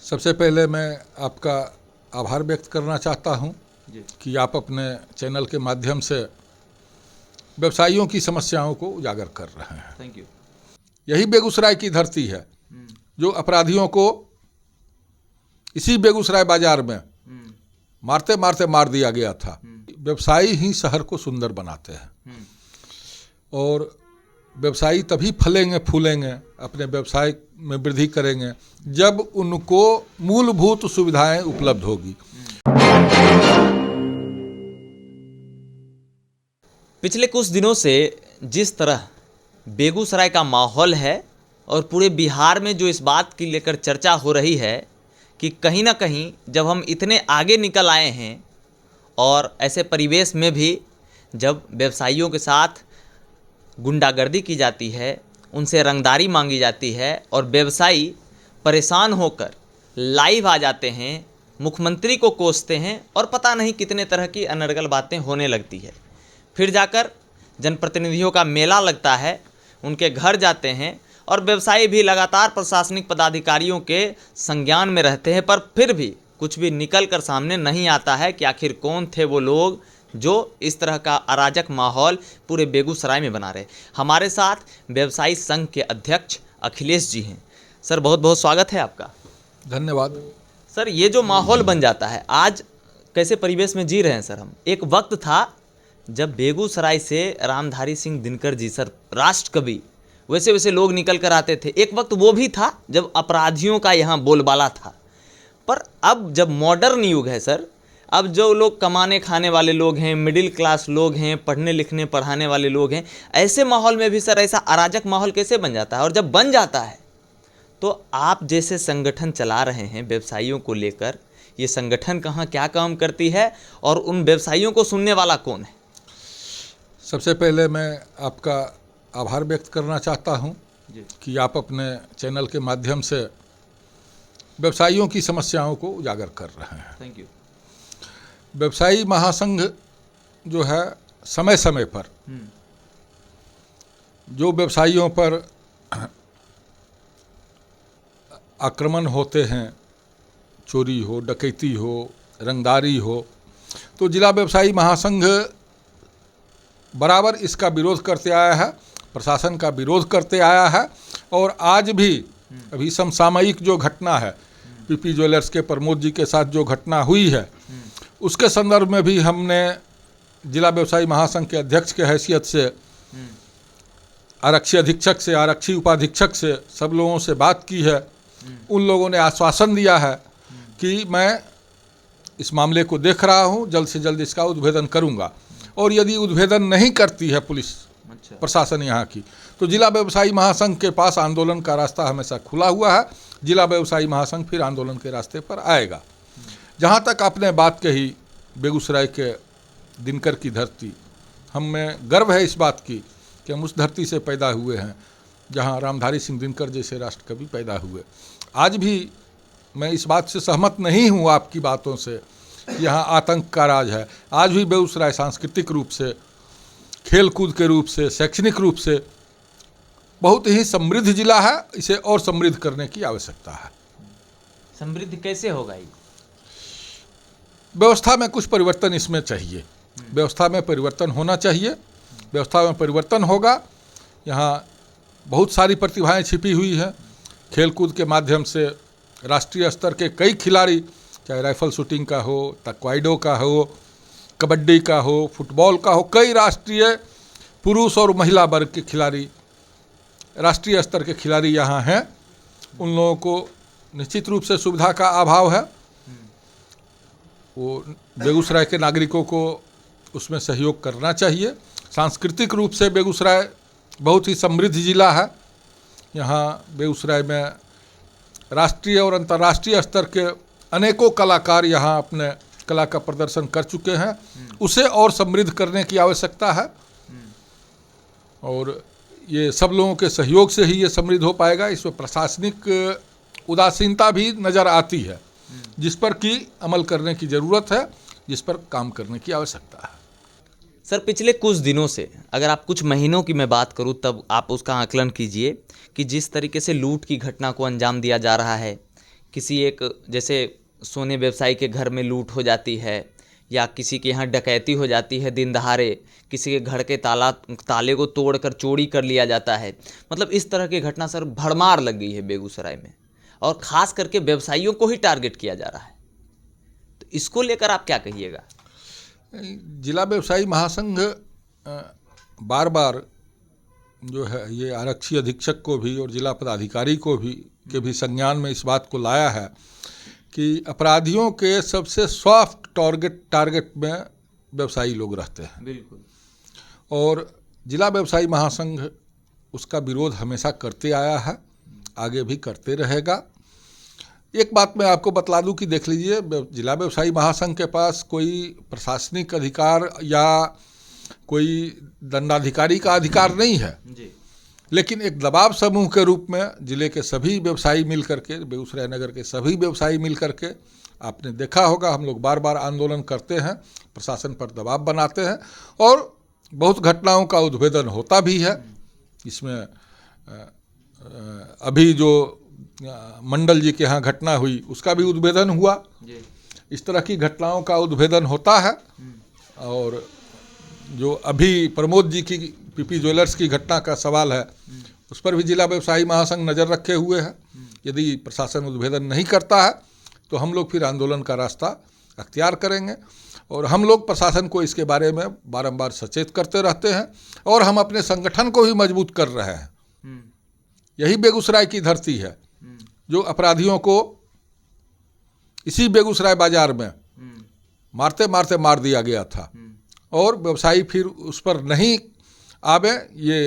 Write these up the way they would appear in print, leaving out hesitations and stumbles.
सबसे पहले मैं आपका आभार व्यक्त करना चाहता हूं कि आप अपने चैनल के माध्यम से व्यवसायियों की समस्याओं को उजागर कर रहे हैं। Thank you. यही बेगूसराय की धरती है जो अपराधियों को इसी बेगूसराय बाजार में मारते मारते मार दिया गया था। व्यवसायी ही शहर को सुंदर बनाते हैं और व्यवसायी तभी फलेंगे फूलेंगे, अपने व्यवसाय में वृद्धि करेंगे जब उनको मूलभूत सुविधाएं उपलब्ध होगी। पिछले कुछ दिनों से जिस तरह बेगूसराय का माहौल है और पूरे बिहार में जो इस बात की लेकर चर्चा हो रही है कि कहीं ना कहीं जब हम इतने आगे निकल आए हैं और ऐसे परिवेश में भी जब व्यवसायियों के साथ गुंडागर्दी की जाती है, उनसे रंगदारी मांगी जाती है और व्यवसायी परेशान होकर लाइव आ जाते हैं, मुख्यमंत्री को कोसते हैं और पता नहीं कितने तरह की अनर्गल बातें होने लगती है। फिर जाकर जनप्रतिनिधियों का मेला लगता है, उनके घर जाते हैं और व्यवसायी भी लगातार प्रशासनिक पदाधिकारियों के संज्ञान में रहते हैं, पर फिर भी कुछ भी निकल कर सामने नहीं आता है कि आखिर कौन थे वो लोग जो इस तरह का अराजक माहौल पूरे बेगूसराय में बना रहे। हमारे साथ व्यवसायी संघ के अध्यक्ष अखिलेश जी हैं। सर, बहुत बहुत स्वागत है आपका। धन्यवाद। सर, ये जो माहौल बन जाता है, आज कैसे परिवेश में जी रहे हैं सर हम? एक वक्त था जब बेगूसराय से रामधारी सिंह दिनकर जी सर राष्ट्र कवि, वैसे वैसे लोग निकल कर आते थे। एक वक्त वो भी था जब अपराधियों का यहाँ बोलबाला था, पर अब जब मॉडर्न युग है सर, अब जो लोग कमाने खाने वाले लोग हैं, मिडिल क्लास लोग हैं, पढ़ने लिखने पढ़ाने वाले लोग हैं, ऐसे माहौल में भी सर ऐसा अराजक माहौल कैसे बन जाता है? और जब बन जाता है तो आप जैसे संगठन चला रहे हैं व्यवसायियों को लेकर, ये संगठन कहाँ क्या काम करती है और उन व्यवसायियों को सुनने वाला कौन है? सबसे पहले मैं आपका आभार व्यक्त करना चाहता हूं कि आप अपने चैनल के माध्यम से व्यवसायियों की समस्याओं को उजागर कर रहे हैं। Thank you. व्यवसायी महासंघ जो है समय समय पर जो व्यवसायियों पर आक्रमण होते हैं, चोरी हो, डकैती हो, रंगदारी हो, तो जिला व्यवसायी महासंघ बराबर इसका विरोध करते आया है, प्रशासन का विरोध करते आया है। और आज भी अभी समसामयिक जो घटना है, पीपी ज्वेलर्स के प्रमोद जी के साथ जो घटना हुई है, उसके संदर्भ में भी हमने जिला व्यवसायी महासंघ के अध्यक्ष के हैसियत से आरक्षी अधीक्षक से, आरक्षी उपाधीक्षक से, सब लोगों से बात की है। उन लोगों ने आश्वासन दिया है कि मैं इस मामले को देख रहा हूं, जल्द से जल्द इसका उद्भेदन करूंगा। और यदि उद्भेदन नहीं करती है पुलिस प्रशासन यहाँ की, तो जिला व्यवसायी महासंघ के पास आंदोलन का रास्ता हमेशा खुला हुआ है। जिला व्यवसायी महासंघ फिर आंदोलन के रास्ते पर आएगा। जहाँ तक आपने बात कही बेगूसराय के दिनकर की धरती, हमें गर्व है इस बात की कि हम उस धरती से पैदा हुए हैं जहाँ रामधारी सिंह दिनकर जैसे राष्ट्रकवि पैदा हुए। आज भी मैं इस बात से सहमत नहीं हूँ आपकी बातों से, यहाँ आतंक का राज है। आज भी बेगूसराय सांस्कृतिक रूप से, खेल कूद के रूप से, शैक्षणिक रूप से बहुत ही समृद्ध जिला है। इसे और समृद्ध करने की आवश्यकता है। समृद्ध कैसे होगा ये? व्यवस्था में कुछ परिवर्तन इसमें चाहिए। व्यवस्था में परिवर्तन होना चाहिए। व्यवस्था में परिवर्तन होगा। यहाँ बहुत सारी प्रतिभाएं छिपी हुई हैं। खेलकूद के माध्यम से राष्ट्रीय स्तर के कई खिलाड़ी, चाहे राइफल शूटिंग का हो, ताइक्वांडो का हो, कबड्डी का हो, फुटबॉल का हो, कई राष्ट्रीय पुरुष और महिला वर्ग के खिलाड़ी, राष्ट्रीय स्तर के खिलाड़ी यहाँ हैं। उन लोगों को निश्चित रूप से सुविधा का अभाव है। वो बेगूसराय के नागरिकों को उसमें सहयोग करना चाहिए। सांस्कृतिक रूप से बेगूसराय बहुत ही समृद्ध जिला है। यहाँ बेगूसराय में राष्ट्रीय और अंतर्राष्ट्रीय स्तर के अनेकों कलाकार यहाँ अपने कला का प्रदर्शन कर चुके हैं। उसे और समृद्ध करने की आवश्यकता है और ये सब लोगों के सहयोग से ही ये समृद्ध हो पाएगा। इसमें प्रशासनिक उदासीनता भी नज़र आती है, जिस पर कि अमल करने की ज़रूरत है, जिस पर काम करने की आवश्यकता है। सर, पिछले कुछ दिनों से, अगर आप कुछ महीनों की मैं बात करूं तब आप उसका आकलन कीजिए कि जिस तरीके से लूट की घटना को अंजाम दिया जा रहा है, किसी एक जैसे सोने व्यवसायी के घर में लूट हो जाती है, या किसी के यहाँ डकैती हो जाती है दिन दहाड़े, किसी के घर के ताले को तोड़कर चोरी कर लिया जाता है। मतलब इस तरह की घटना सर भरमार लग गई है बेगूसराय में, और ख़ास करके व्यवसायियों को ही टारगेट किया जा रहा है। तो इसको लेकर आप क्या कहिएगा? जिला व्यवसायी महासंघ बार बार जो है ये आरक्षी अधीक्षक को भी और जिला पदाधिकारी को भी के भी संज्ञान में इस बात को लाया है कि अपराधियों के सबसे सॉफ्ट टारगेट में व्यवसायी लोग रहते हैं। बिल्कुल। और जिला व्यवसायी महासंघ उसका विरोध हमेशा करते आया है, आगे भी करते रहेगा। एक बात मैं आपको बतला दूं कि देख लीजिए, जिला व्यवसायी महासंघ के पास कोई प्रशासनिक अधिकार या कोई दंडाधिकारी का अधिकार नहीं है जी। लेकिन एक दबाव समूह के रूप में जिले के सभी व्यवसायी मिल करके, बेगूसराय नगर के सभी व्यवसायी मिल करके, आपने देखा होगा हम लोग बार बार आंदोलन करते हैं, प्रशासन पर दबाव बनाते हैं और बहुत घटनाओं का उद्भेदन होता भी है। इसमें अभी जो मंडल जी के यहाँ घटना हुई उसका भी उद्भेदन हुआ। इस तरह की घटनाओं का उद्भेदन होता है। और जो अभी प्रमोद जी की पीपी ज्वेलर्स की घटना का सवाल है, उस पर भी जिला व्यवसायी महासंघ नज़र रखे हुए है। यदि प्रशासन उद्भेदन नहीं करता है तो हम लोग फिर आंदोलन का रास्ता अख्तियार करेंगे। और हम लोग प्रशासन को इसके बारे में बारंबार सचेत करते रहते हैं और हम अपने संगठन को भी मजबूत कर रहे हैं। यही बेगूसराय की धरती है जो अपराधियों को इसी बेगूसराय बाजार में मारते मारते मार दिया गया था, और व्यवसायी फिर उस पर नहीं आवे, ये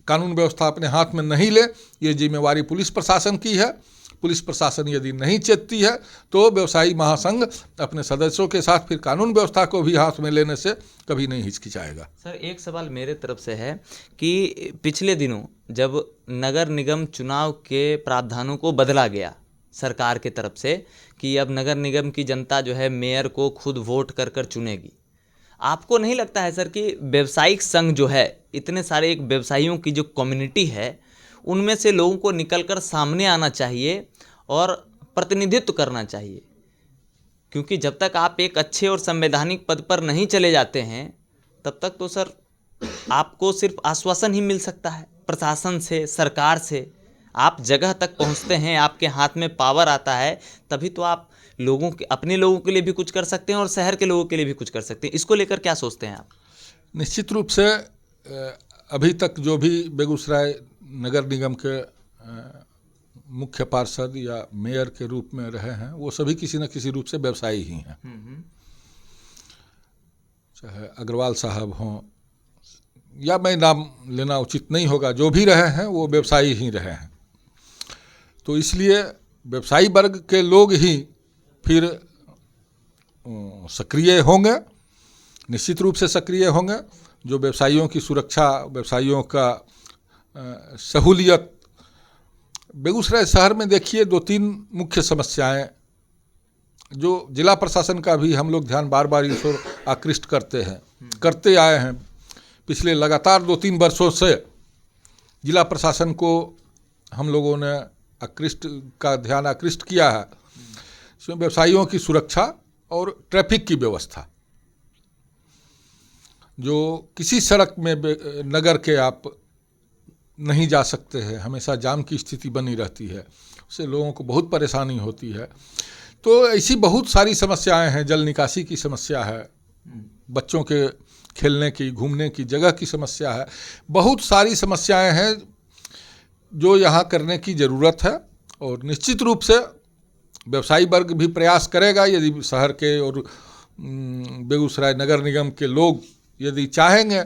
कानून व्यवस्था अपने हाथ में नहीं ले, ये जिम्मेवारी पुलिस प्रशासन की है। पुलिस प्रशासन यदि नहीं चेतती है तो व्यवसायी महासंघ अपने सदस्यों के साथ फिर कानून व्यवस्था को भी हाथ में लेने से कभी नहीं हिचकिचाएगा। सर एक सवाल मेरे तरफ से है कि पिछले दिनों जब नगर निगम चुनाव के प्रावधानों को बदला गया सरकार के तरफ से कि अब नगर निगम की जनता जो है मेयर को खुद वोट कर कर चुनेगी, आपको नहीं लगता है सर कि व्यवसायिक संघ जो है, इतने सारे एक व्यवसायियों की जो कम्युनिटी है, उनमें से लोगों को निकलकर सामने आना चाहिए और प्रतिनिधित्व करना चाहिए? क्योंकि जब तक आप एक अच्छे और संवैधानिक पद पर नहीं चले जाते हैं तब तक तो सर आपको सिर्फ आश्वासन ही मिल सकता है प्रशासन से, सरकार से। आप जगह तक पहुंचते हैं, आपके हाथ में पावर आता है, तभी तो आप लोगों के, अपने लोगों के लिए भी कुछ कर सकते हैं और शहर के लोगों के लिए भी कुछ कर सकते हैं। इसको लेकर क्या सोचते हैं आप? निश्चित रूप से अभी तक जो भी बेगूसराय नगर निगम के मुख्य पार्षद या मेयर के रूप में रहे हैं वो सभी किसी न किसी रूप से व्यवसायी ही हैं। चाहे अग्रवाल साहब हों या मैं नाम लेना उचित नहीं होगा, जो भी रहे हैं वो व्यवसायी ही रहे हैं। तो इसलिए व्यवसायी वर्ग के लोग ही फिर सक्रिय होंगे, निश्चित रूप से सक्रिय होंगे। जो व्यवसायियों की सुरक्षा, व्यवसायियों का सहूलियत, बेगूसराय शहर में देखिए 2-3 मुख्य समस्याएं जो जिला प्रशासन का भी हम लोग ध्यान बार बार इस ओर आकृष्ट करते आए हैं। पिछले लगातार 2-3 वर्षों से जिला प्रशासन को हम लोगों ने ध्यान आकृष्ट किया है। इसमें व्यवसायियों की सुरक्षा और ट्रैफिक की व्यवस्था, जो किसी सड़क में नगर के आप नहीं जा सकते हैं, हमेशा जाम की स्थिति बनी रहती है, उससे लोगों को बहुत परेशानी होती है। तो ऐसी बहुत सारी समस्याएं हैं। जल निकासी की समस्या है, बच्चों के खेलने की, घूमने की जगह की समस्या है, बहुत सारी समस्याएं हैं जो यहाँ करने की ज़रूरत है। और निश्चित रूप से व्यवसायी वर्ग भी प्रयास करेगा, यदि शहर के और बेगूसराय नगर निगम के लोग यदि चाहेंगे,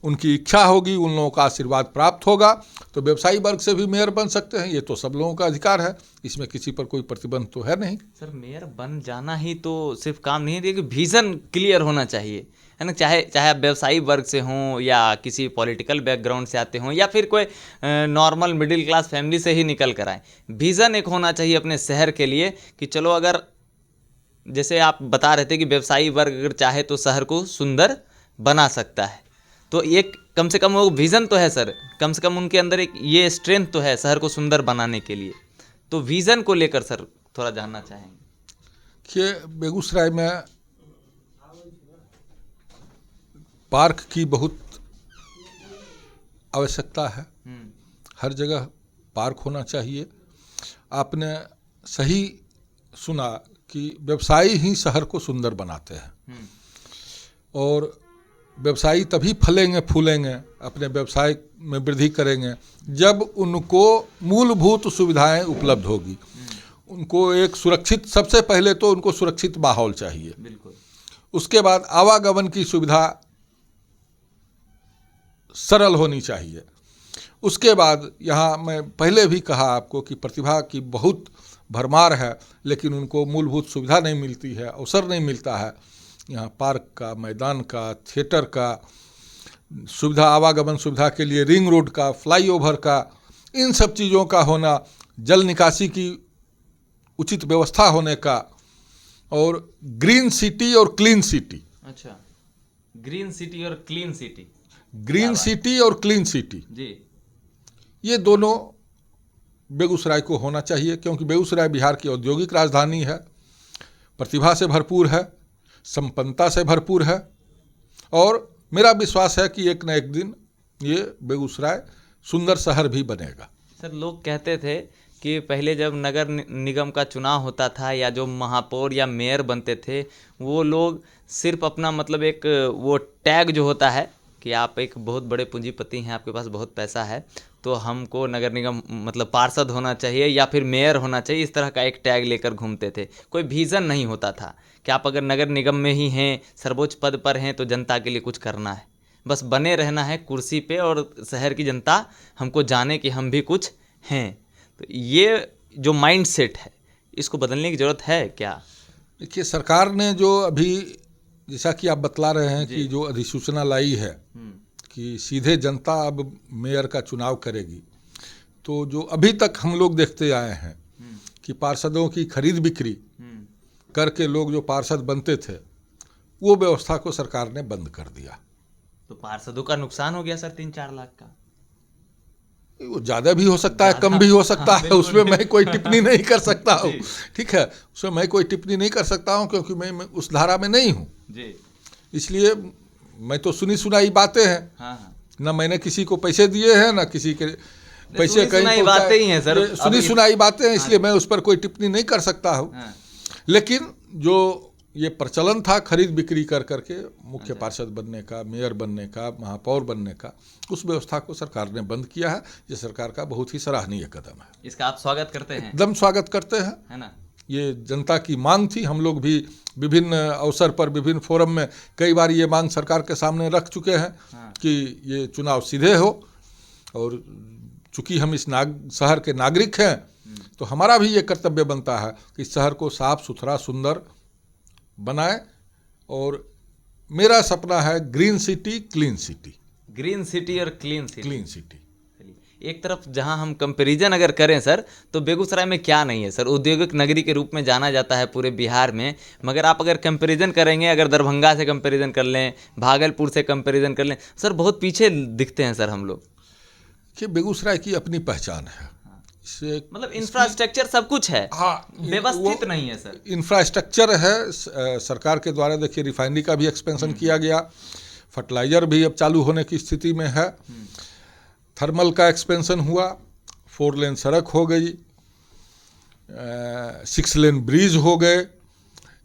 उनकी इच्छा होगी, उन लोगों का आशीर्वाद प्राप्त होगा तो व्यवसायी वर्ग से भी मेयर बन सकते हैं। ये तो सब लोगों का अधिकार है, इसमें किसी पर कोई प्रतिबंध तो है नहीं। सर मेयर बन जाना ही तो सिर्फ काम नहीं है, कि विज़न क्लियर होना चाहिए, है ना। चाहे आप व्यवसायी वर्ग से हों या किसी पॉलिटिकल बैकग्राउंड से आते हों या फिर कोई नॉर्मल मिडिल क्लास फैमिली से ही निकल कर आए, विज़न एक होना चाहिए अपने शहर के लिए कि चलो, अगर जैसे आप बता रहे थे कि व्यवसायी वर्ग अगर चाहे तो शहर को सुंदर बना सकता है, तो एक कम से कम वो विज़न तो है सर, कम से कम उनके अंदर एक ये स्ट्रेंथ तो है शहर को सुंदर बनाने के लिए। तो विज़न को लेकर सर थोड़ा जानना चाहेंगे। कि बेगूसराय में पार्क की बहुत आवश्यकता है। हर जगह पार्क होना चाहिए। आपने सही सुना कि व्यवसायी ही शहर को सुंदर बनाते हैं, और व्यवसायी तभी फलेंगे फूलेंगे, अपने व्यवसाय में वृद्धि करेंगे जब उनको मूलभूत सुविधाएं उपलब्ध होगी। उनको एक सुरक्षित, सबसे पहले तो उनको सुरक्षित माहौल चाहिए। बिल्कुल। उसके बाद आवागमन की सुविधा सरल होनी चाहिए। उसके बाद यहाँ मैं पहले भी कहा आपको कि प्रतिभा की बहुत भरमार है, लेकिन उनको मूलभूत सुविधा नहीं मिलती है, अवसर नहीं मिलता है। यहाँ पार्क का, मैदान का, थिएटर का सुविधा, आवागमन सुविधा के लिए रिंग रोड का, फ्लाईओवर का, इन सब चीज़ों का होना, जल निकासी की उचित व्यवस्था होने का, और ग्रीन सिटी और क्लीन सिटी। अच्छा, ग्रीन सिटी और क्लीन सिटी। ग्रीन सिटी और क्लीन सिटी जी, ये दोनों बेगूसराय को होना चाहिए, क्योंकि बेगूसराय बिहार की औद्योगिक राजधानी है, प्रतिभा से भरपूर है, संपन्नता से भरपूर है, और मेरा विश्वास है कि एक न एक दिन ये बेगूसराय सुंदर शहर भी बनेगा। सर लोग कहते थे कि पहले जब नगर निगम का चुनाव होता था या जो महापौर या मेयर बनते थे, वो लोग सिर्फ अपना मतलब एक वो टैग जो होता है कि आप एक बहुत बड़े पूंजीपति हैं, आपके पास बहुत पैसा है, तो हमको नगर निगम मतलब पार्षद होना चाहिए या फिर मेयर होना चाहिए, इस तरह का एक टैग लेकर घूमते थे। कोई विज़न नहीं होता था कि आप अगर नगर निगम में ही हैं, सर्वोच्च पद पर हैं, तो जनता के लिए कुछ करना है, बस बने रहना है कुर्सी पे, और शहर की जनता हमको जाने कि हम भी कुछ हैं। तो ये जो माइंड सेट है, इसको बदलने की ज़रूरत है क्या? देखिए, सरकार ने जो अभी, जैसा कि आप बतला रहे हैं कि जो अधिसूचना लाई है कि सीधे जनता अब मेयर का चुनाव करेगी, तो जो अभी तक हम लोग देखते आए हैं कि पार्षदों की खरीद बिक्री करके लोग जो पार्षद बनते थे, वो व्यवस्था को सरकार ने बंद कर दिया। तो पार्षदों का नुकसान हो गया सर 3-4 लाख का। वो ज़्यादा भी हो सकता है, कम भी हो सकता है, उसमें मैं कोई टिप्पणी नहीं कर सकता हूँ। ठीक है, उसमें मैं कोई टिप्पणी नहीं कर सकता हूँ, क्योंकि मैं उस धारा में नहीं हूँ। इसलिए मैं तो सुनी सुनाई बातें हैं, ना मैंने किसी को पैसे दिए हैं, ना किसी के पैसे कहीं बातें ही हैं सर, सुनी सुनाई बातें हैं, इसलिए मैं उस पर कोई टिप्पणी नहीं कर सकता हूँ। लेकिन जो ये प्रचलन था खरीद बिक्री कर करके मुख्य पार्षद बनने का, मेयर बनने का, महापौर बनने का, उस व्यवस्था को सरकार ने बंद किया है। ये सरकार का बहुत ही सराहनीय कदम है। इसका आप स्वागत करते हैं? एकदम स्वागत करते हैं, है ना। ये जनता की मांग थी। हम लोग भी विभिन्न अवसर पर, विभिन्न फोरम में कई बार ये मांग सरकार के सामने रख चुके हैं कि ये चुनाव सीधे हो, और चूंकि हम इस शहर के नागरिक हैं, तो हमारा भी ये कर्तव्य बनता है कि इस शहर को साफ सुथरा सुंदर बनाए। और मेरा सपना है green city clean city. Green city और क्लीन सिटी। Clean city. एक तरफ जहां हम कंपैरिजन अगर करें सर, तो बेगूसराय में क्या नहीं है सर, औद्योगिक नगरी के रूप में जाना जाता है पूरे बिहार में। मगर आप अगर कंपैरिजन करेंगे, अगर दरभंगा से कंपैरिजन कर लें, भागलपुर से कंपैरिजन कर लें, सर बहुत पीछे दिखते हैं सर हम लोग। कि बेगूसराय की अपनी पहचान है, मतलब इंफ्रास्ट्रक्चर सब कुछ है, हाँ, व्यवस्थित नहीं है सर। इंफ्रास्ट्रक्चर है सरकार के द्वारा। देखिए, रिफाइनरी का भी एक्सपेंशन किया गया, फर्टिलाइजर भी अब चालू होने की स्थिति में है, थर्मल का एक्सपेंशन हुआ, 4 लेन सड़क हो गई, 6 लेन ब्रिज हो गए,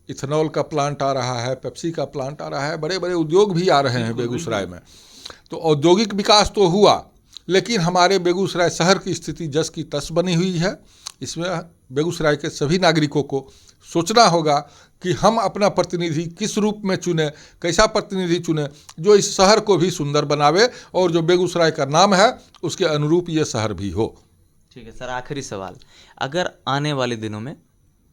इथेनॉल का प्लांट आ रहा है, पेप्सी का प्लांट आ रहा है, बड़े बड़े उद्योग भी आ रहे हैं बेगूसराय में। तो औद्योगिक विकास तो हुआ, लेकिन हमारे बेगूसराय शहर की स्थिति जस की तस बनी हुई है। इसमें बेगूसराय के सभी नागरिकों को सोचना होगा कि हम अपना प्रतिनिधि किस रूप में चुने, कैसा प्रतिनिधि चुने जो इस शहर को भी सुंदर बनावे, और जो बेगूसराय का नाम है उसके अनुरूप ये शहर भी हो। ठीक है सर, आखिरी सवाल, अगर आने वाले दिनों में,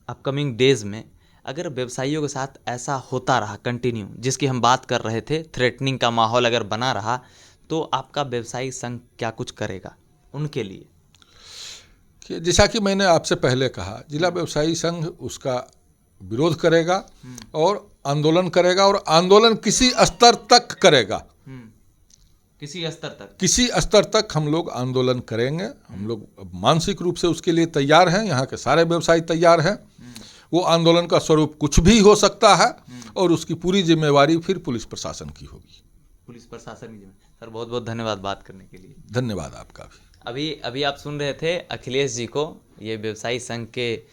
अपकमिंग डेज में, अगर व्यवसायियों के साथ ऐसा होता रहा कंटिन्यू, जिसकी हम बात कर रहे थे, थ्रेटनिंग का माहौल अगर बना रहा, तो आपका व्यवसायिक संघ क्या कुछ करेगा उनके लिए? कि जैसा कि मैंने आपसे पहले कहा, जिला व्यवसायी संघ उसका विरोध करेगा और आंदोलन करेगा, और आंदोलन किसी स्तर तक करेगा। किसी स्तर तक हम लोग आंदोलन करेंगे। हम लोग मानसिक रूप से उसके लिए तैयार हैं, यहाँ के सारे व्यवसायी तैयार हैं। वो आंदोलन का स्वरूप कुछ भी हो सकता है और उसकी पूरी जिम्मेवारी फिर पुलिस प्रशासन की होगी। पुलिस प्रशासन की जिम्मेदारी। सर बहुत बहुत धन्यवाद बात करने के लिए। धन्यवाद आपका भी। अभी आप सुन रहे थे अखिलेश जी को, ये व्यवसायी संघ के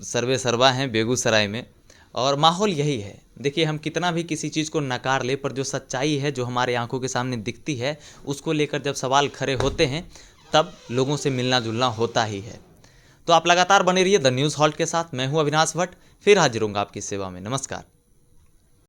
सर्वे सर्वा हैं बेगूसराय में, और माहौल यही है। देखिए, हम कितना भी किसी चीज़ को नकार ले, पर जो सच्चाई है, जो हमारे आंखों के सामने दिखती है, उसको लेकर जब सवाल खड़े होते हैं तब लोगों से मिलना जुलना होता ही है। तो आप लगातार बने रहिए द न्यूज़ हॉल्ट के साथ। मैं हूं अविनाश भट्ट, फिर हाजिर होऊंगा आपकी सेवा में। नमस्कार।